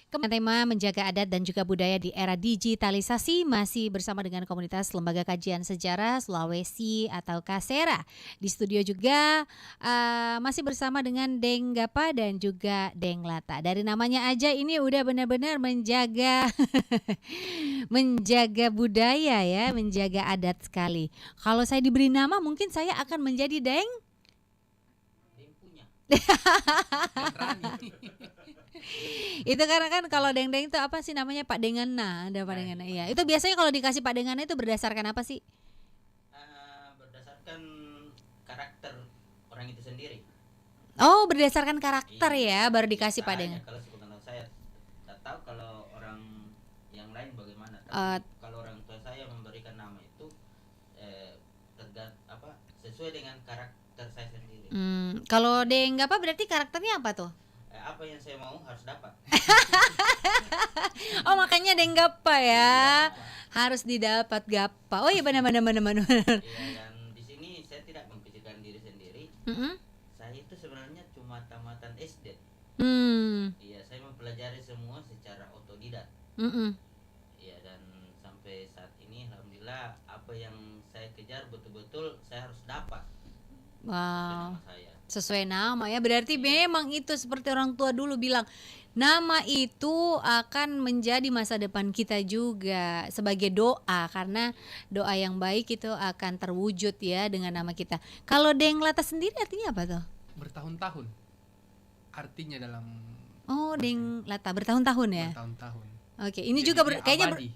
Tema menjaga adat dan juga budaya di era digitalisasi masih bersama dengan komunitas Lembaga Kajian Sejarah Sulawesi atau Kasera. Di studio juga masih bersama dengan Deng Gapa dan juga Deng Lata. Dari namanya aja ini udah benar-benar menjaga menjaga budaya ya, menjaga adat sekali. Kalau saya diberi nama mungkin saya akan menjadi Deng. Deng punya. Itu karena kan kalau deng-deng itu apa sih namanya Pak Dengana, ada Pak Dengana. Iya. Itu biasanya kalau dikasih Pak Dengana itu berdasarkan apa sih? Berdasarkan karakter orang itu sendiri. Oh, berdasarkan karakter Iya, ya baru iya, dikasih Pak soalnya Deng. kalau sebenarnya saya tak tahu kalau orang yang lain bagaimana, Eh, tapi kalau orang tua saya memberikan nama itu sesuai dengan karakter saya sendiri. Kalau Deng apa berarti karakternya apa tuh? Apa yang saya mau harus dapat. Oh, makanya Deng Gapa ya. Iya, Harus didapat Gapa. Oh iya benar-benar benar-benar. iya, dan di sini saya tidak memikirkan diri sendiri. Mm-mm. Saya itu sebenarnya cuma tamatan SD. Hmm. Iya, saya mempelajari semua secara otodidak. Mm-mm. Iya, dan sampai saat ini alhamdulillah apa yang saya kejar betul-betul saya harus dapat. Wow. Nama saya. Sesuai nama ya. Berarti memang itu seperti orang tua dulu bilang, nama itu akan menjadi masa depan kita juga sebagai doa karena doa yang baik itu akan terwujud ya dengan nama kita. Kalau Deng Lata sendiri artinya apa tuh? Bertahun-tahun artinya dalam Oh, Deng Lata bertahun-tahun ya. bertahun-tahun. Oke, ini Jadi juga dia kayaknya abadi.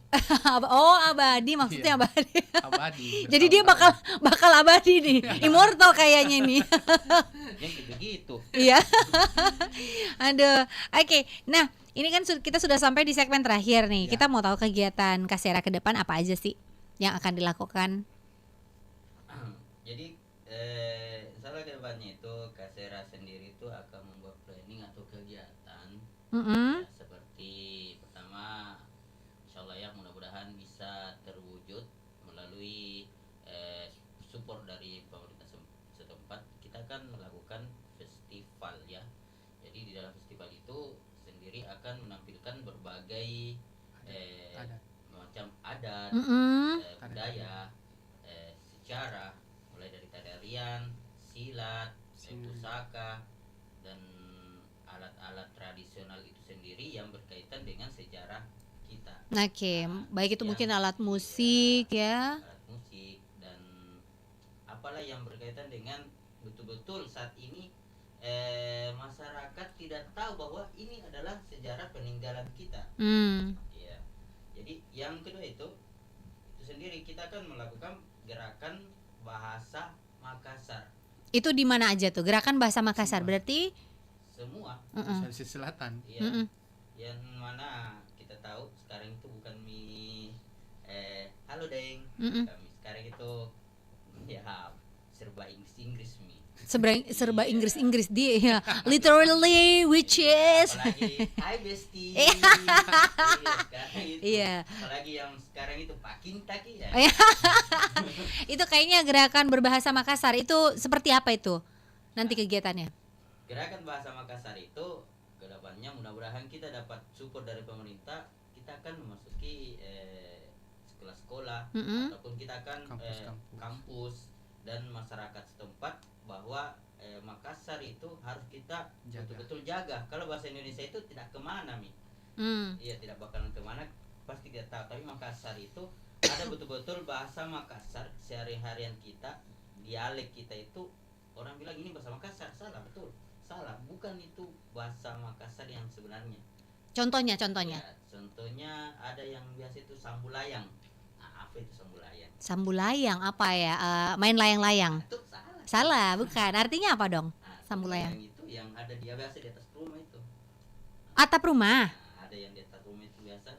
oh abadi maksudnya Iya. abadi. Abadi. Jadi dia bakal abadi nih, immortal kayaknya nih. Yang begitu. Iya. Aduh. Oke. Nah, ini kan kita sudah sampai di segmen terakhir nih. Ya. Kita mau tahu kegiatan Kasera ke depan apa aja sih yang akan dilakukan? Jadi salah kedepannya itu Kasera sendiri itu akan membuat planning atau kegiatan Mm-mm. ya, seperti pertama insyaallah ya mudah-mudahan bisa terwujud melalui support dari pemerintah setempat. Kita akan melakukan festival ya. Jadi di dalam festival itu sendiri akan menampilkan berbagai Adat. macam adat, Mm-mm. budaya, sejarah mulai dari tarian, silat, pusaka dan alat-alat tradisional itu sendiri yang berkaitan dengan sejarah kita. Oke, baik itu Yang- mungkin alat musik ya. alat musik dan apalah yang berkaitan dengan betul-betul saat ini masyarakat tidak tahu bahwa ini adalah sejarah peninggalan kita. Iya. Jadi yang kedua itu sendiri kita akan melakukan gerakan bahasa Makassar. Itu di mana aja tuh? Gerakan bahasa Makassar berarti Semua mm-mm. Sulawesi Selatan. ya, Mm-mm. yang mana kita tahu sekarang itu bukan halo Deng. Mm-mm. Kami sekarang itu ya serba Inggris mi. serba Inggris dia ya. Literally which is Apalagi hi bestie. Iya. Sekarang itu, Iya. apalagi yang sekarang itu Pakintaki ya. Itu kayaknya gerakan berbahasa Makassar itu seperti apa itu? Nanti kegiatannya. Gerakan bahasa Makassar itu kedepannya mudah-mudahan kita dapat support dari pemerintah. Kita akan memasuki sekolah-sekolah Mm-mm. ataupun kita akan Kampus-kampus. kampus dan masyarakat setempat bahwa Makassar itu harus kita Jaga. betul-betul jaga. Kalau bahasa Indonesia itu tidak kemana mi, Hmm. iya tidak bakalan kemana pasti kita tahu. Tapi Makassar itu ada betul-betul bahasa Makassar sehari-harian kita, dialek kita itu orang bilang ini bahasa Makassar, salah betul. Salah, bukan itu bahasa Makassar yang sebenarnya. Contohnya. Ya, contohnya ada yang biasa itu sambulayang. Nah, apa itu sambulayang? Sambulayang apa ya? Main layang-layang. Itu salah. Salah, bukan. Artinya apa dong? Nah, Sambulayang. itu yang ada dia biasa di atas rumah itu. Atap rumah. Nah, ada yang di atas rumah itu biasa.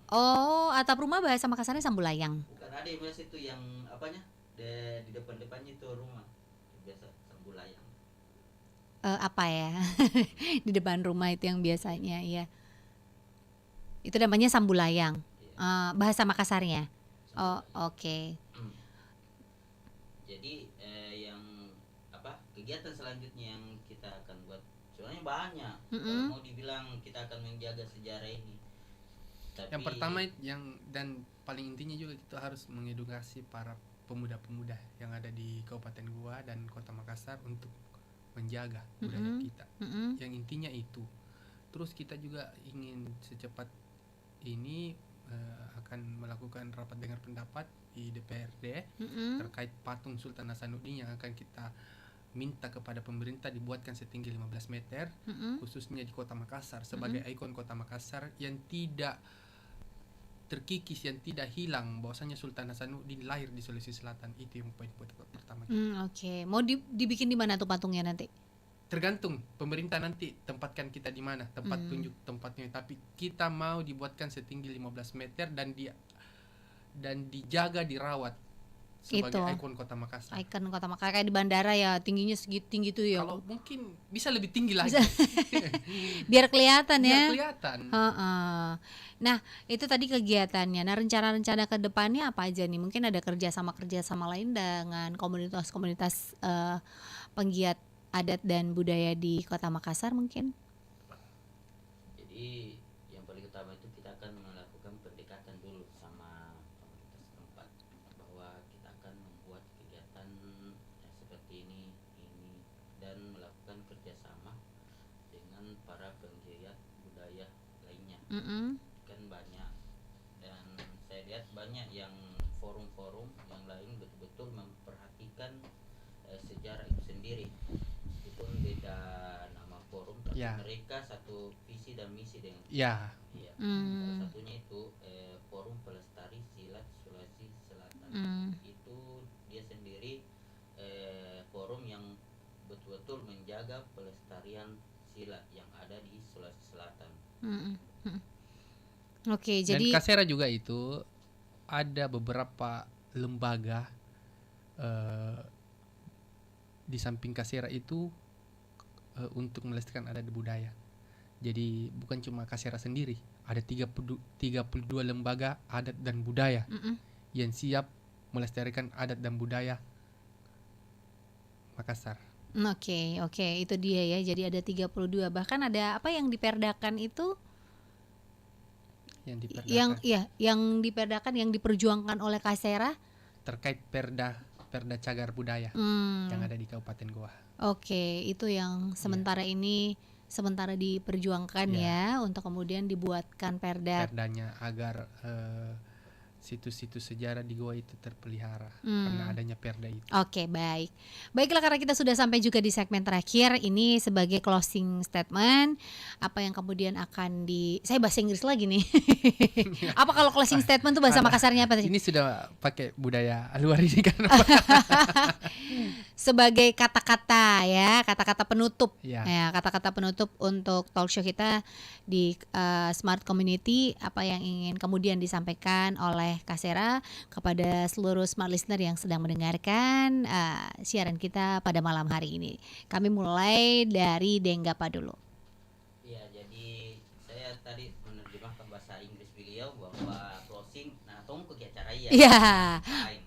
Oh, atap rumah bahasa Makassarnya sambulayang. Bukan, ada yang biasa itu yang apanya? Di depan-depannya itu rumah. Biasa sambulayang. Apa ya? Di depan rumah itu yang biasanya ya. Itu namanya sambulayang. Bahasa Makassarnya. Oh, oke. Jadi yang kegiatan selanjutnya yang kita akan buat sebenarnya banyak. Kalau mau dibilang kita akan menjaga sejarah ini. Tapi Yang pertama dan paling intinya juga kita harus mengedukasi para pemuda-pemuda yang ada di Kabupaten Goa dan Kota Makassar untuk menjaga budaya kita. Yang intinya itu. Terus kita juga ingin secepat ini akan melakukan rapat dengar pendapat di DPRD terkait patung Sultan Hasanuddin yang akan kita minta kepada pemerintah dibuatkan setinggi 15 meter khususnya di Kota Makassar sebagai ikon Kota Makassar yang tidak terkikis, yang tidak hilang bahwasanya Sultan Hasanuddin lahir di Sulawesi Selatan. Itu yang poin pertama. Oke. Mau dibikin di mana tuh patungnya nanti? Tergantung pemerintah nanti tempatkan kita di mana, tempat tunjuk tempatnya, tapi kita mau dibuatkan setinggi 15 meter dan dijaga, dirawat sebagai ikon Kota Makassar. Ikon Kota Makassar kayak di bandara ya, tingginya segitu tinggi tuh ya. Kalau mungkin bisa lebih tinggi lagi. Biar kelihatan ya. Biar kelihatan. Nah, itu tadi kegiatannya. Nah, rencana-rencana ke depannya apa aja nih? Mungkin ada kerjasama lain dengan komunitas-komunitas penggiat adat dan budaya di Kota Makassar mungkin? Jadi yang paling utama itu kita akan melakukan pendekatan dulu sama komunitas tempat bahwa kita akan membuat kegiatan seperti ini dan melakukan kerjasama dengan para penggiat budaya lainnya. Kan banyak, dan saya lihat banyak yang forum-forum yang lain betul-betul memperhatikan sejarah itu sendiri. Itu beda nama forum, tapi mereka satu visi dan misi dengan iya. Salah satunya itu Forum Pelestari Silat Sulawesi Selatan. Itu dia sendiri forum yang betul-betul menjaga pelestarian silat yang ada di Sulawesi Selatan. Oke, dan jadi Kasera juga itu ada beberapa lembaga di samping Kasera itu untuk melestarikan adat budaya. Jadi bukan cuma Kasera sendiri, ada 32 lembaga adat dan budaya yang siap melestarikan adat dan budaya Makassar. Oke, itu dia ya. Jadi ada 32. Bahkan ada apa yang diperdakan itu? Yang diperdakan, yang diperjuangkan oleh Kasera terkait Perda Cagar Budaya yang ada di Kabupaten Goa. Oke, itu yang sementara ini diperjuangkan ya untuk kemudian dibuatkan perdanya agar situs-situs sejarah di Goa itu terpelihara karena adanya perda itu. Oke, baiklah, karena kita sudah sampai juga di segmen terakhir ini sebagai closing statement, apa yang kemudian akan saya bahasa Inggris lagi nih. Apa kalau closing statement tuh bahasa Makassarnya apa tadi? Ini sudah pakai budaya luar ini kan. Sebagai kata-kata ya, kata-kata penutup ya, kata-kata penutup untuk talk show kita di Smart Community, apa yang ingin kemudian disampaikan oleh Kasera kepada seluruh smart listener yang sedang mendengarkan siaran kita pada malam hari ini. Kami mulai dari Denggapa dulu. Ya, jadi saya tadi menerjemahkan bahasa Inggris beliau bahwa closing tungku ke acara ya. Iya.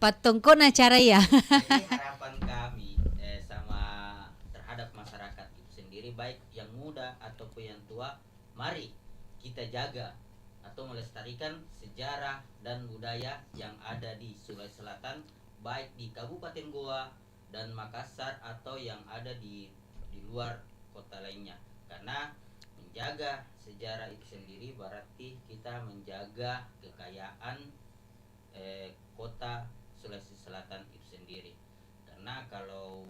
Patungku acara ya. Jadi harapan kami sama terhadap masyarakat itu sendiri, baik yang muda ataupun yang tua, mari kita jaga atau melestarikan sejarah dan budaya yang ada di Sulawesi Selatan, baik di Kabupaten Goa dan Makassar atau yang ada di luar kota lainnya. Karena menjaga sejarah itu sendiri berarti kita menjaga kekayaan kota Sulawesi Selatan itu sendiri. Karena kalau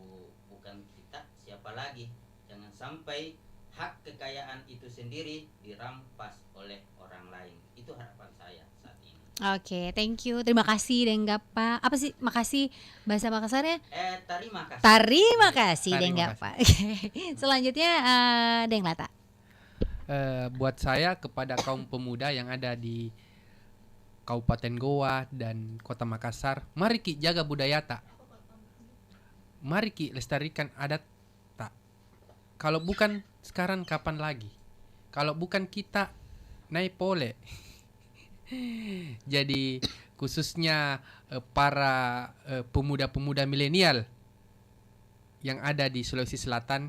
bukan kita, siapa lagi? Jangan sampai hak kekayaan itu sendiri dirampas oleh orang lain. Itu harapan saya saat ini. Oke, thank you. Terima kasih Denggapa. Apa sih makasih bahasa Makassarnya? Terima kasih. Terima kasih Denggapa. Selanjutnya Denglata. Buat saya kepada kaum pemuda yang ada di Kabupaten Goa dan Kota Makassar, mari ki jaga budaya tak. Mari ki lestarikan adat tak. Kalau bukan sekarang kapan lagi? Kalau bukan kita naik pole. Jadi khususnya para pemuda-pemuda milenial yang ada di Sulawesi Selatan,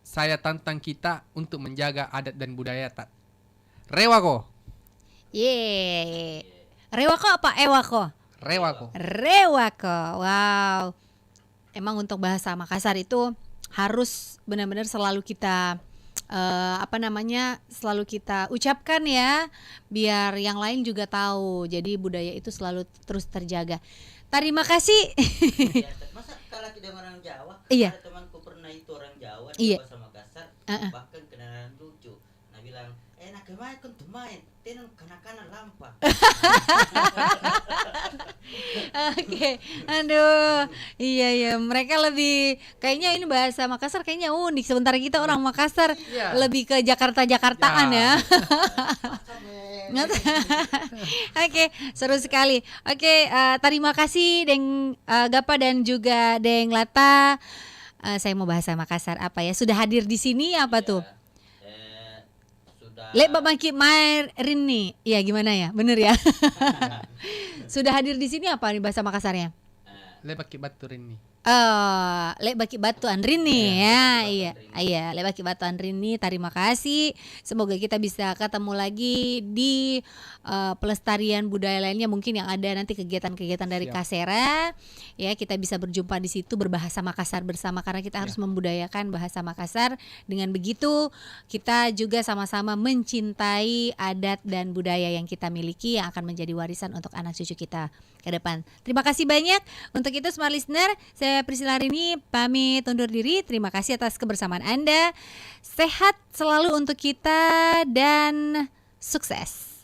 saya tantang kita untuk menjaga adat dan budaya Tat. Rewako. Yeay. Rewako apa ewako? Rewako. Rewako. Wow. Emang untuk bahasa Makassar itu harus benar-benar selalu kita selalu kita ucapkan ya, biar yang lain juga tahu. Jadi budaya itu selalu terus terjaga. Terima kasih. Ya, masa kalau kita orang Jawa, Iya. ada temanku pernah itu orang Jawa Iya. di bahasa Makassar, bahkan kenalan lucu. Nah bilang, nak kemana kan main, tenan kanak-kanak lampa. Oke, aduh, iya, mereka lebih kayaknya ini bahasa Makassar kayaknya unik. Sementara kita orang Makassar lebih ke Jakarta-Jakartaan ya. Oke, seru sekali. Oke, terima kasih Deng Gapa dan juga Deng Lata. Saya mau bahasa Makassar apa ya? Sudah hadir di sini apa tuh? Sudah. Lek Babaki Mair Rini. Iya gimana ya? Bener ya? Sudah hadir di sini apa nih bahasa Makassarnya? Lek baki batur ini. Lek baki batuan Rini ya, iya, lek baki batuan Rini. Terima kasih. Semoga kita bisa ketemu lagi di pelestarian budaya lainnya mungkin yang ada nanti kegiatan-kegiatan dari Kasera. Ya, kita bisa berjumpa di situ berbahasa Makassar bersama karena kita harus membudayakan bahasa Makassar. Dengan begitu kita juga sama-sama mencintai adat dan budaya yang kita miliki yang akan menjadi warisan untuk anak cucu kita ke depan. Terima kasih banyak. Untuk itu smart listener, saya Priscilla Rini pamit undur diri. Terima kasih atas kebersamaan Anda. Sehat selalu untuk kita dan sukses.